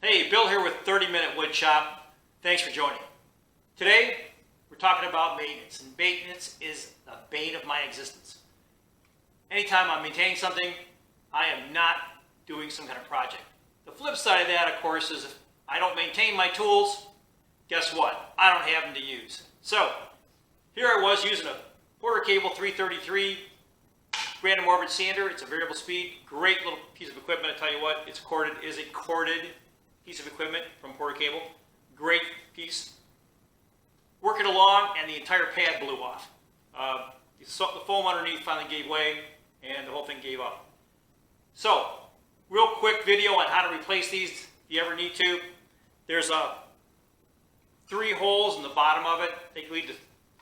Hey, Bill here with 30-Minute Wood Shop. Thanks for joining. Today, we're talking about maintenance, and maintenance is the bane of my existence. Anytime I'm maintaining something, I am not doing some kind of project. The flip side of that, of course, is if I don't maintain my tools, guess what? I don't have them to use. So, here I was using a Porter Cable 333 Random Orbital Sander. It's a variable speed, great little piece of equipment. I tell you what, it's a corded piece of equipment from Porter Cable. Great piece. Working along, and the entire pad blew off. The foam underneath finally gave way, and the whole thing gave up. So, real quick video on how to replace these if you ever need to. There's 3 holes in the bottom of it. They lead to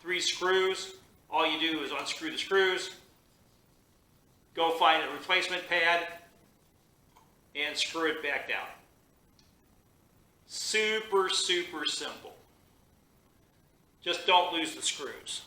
3 screws. All you do is unscrew the screws, go find a replacement pad, and screw it back down. Super, super simple. Just don't lose the screws.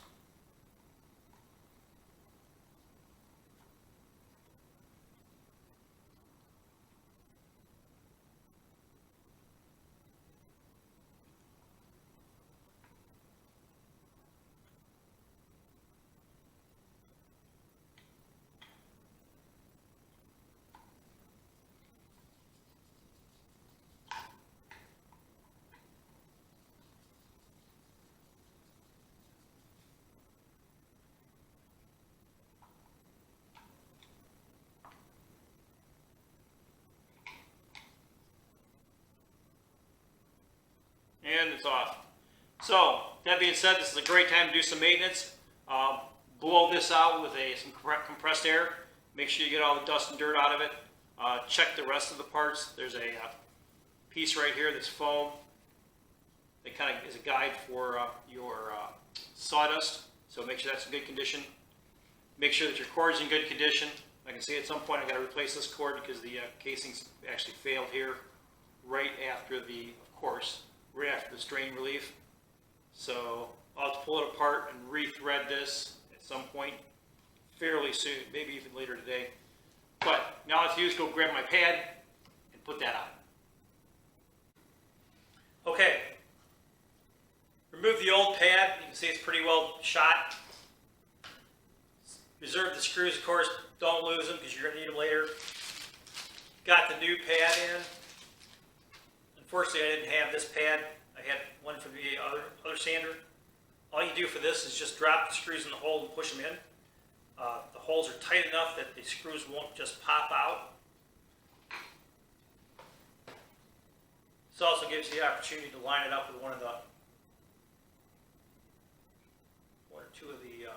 And it's off. So, that being said, this is a great time to do some maintenance. Blow this out with some compressed air. Make sure you get all the dust and dirt out of it. Check the rest of the parts. There's a piece right here that's foam. That kind of is a guide for your sawdust. So make sure that's in good condition. Make sure that your cord's in good condition. I can see at some point I've got to replace this cord because the casing's actually failed here right after right after the strain relief. So I'll have to pull it apart and re-thread this at some point fairly soon, maybe even later today. But now all I have to do is go grab my pad and put that on. Okay, remove the old pad. You can see it's pretty well shot. Reserve the screws, of course. Don't lose them because you're going to need them later. Got the new pad in. Unfortunately, I didn't have this pad. I had one from the other sander. All you do for this is just drop the screws in the hole and push them in. The holes are tight enough that the screws won't just pop out. This also gives you the opportunity to line it up with one or two of the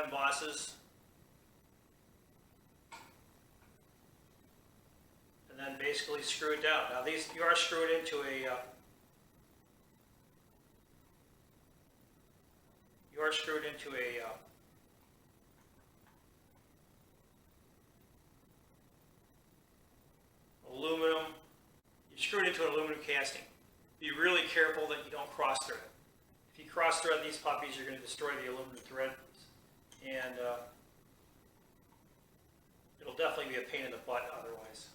embosses. And then basically screw it down. Now you are screwed into a aluminum. You're screwed into an aluminum casting. Be really careful that you don't cross thread it. If you cross thread these puppies, you're going to destroy the aluminum thread, and it'll definitely be a pain in the butt otherwise.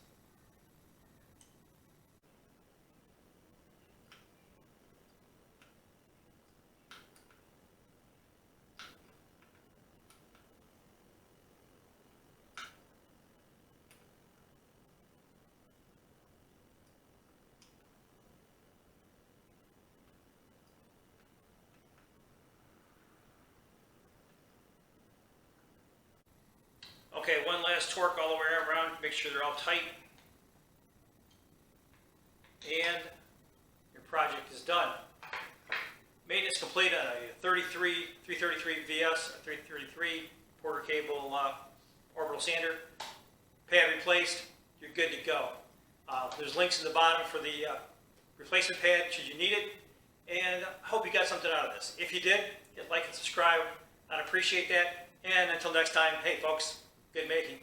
Okay, one last torque all the way around, make sure they're all tight, and your project is done. Maintenance complete on a 333 VS, a 333 Porter Cable Orbital Sander. Pad replaced, you're good to go. There's links in the bottom for the replacement pad should you need it, and I hope you got something out of this. If you did, hit like and subscribe. I'd appreciate that, and until next time, hey folks, good making.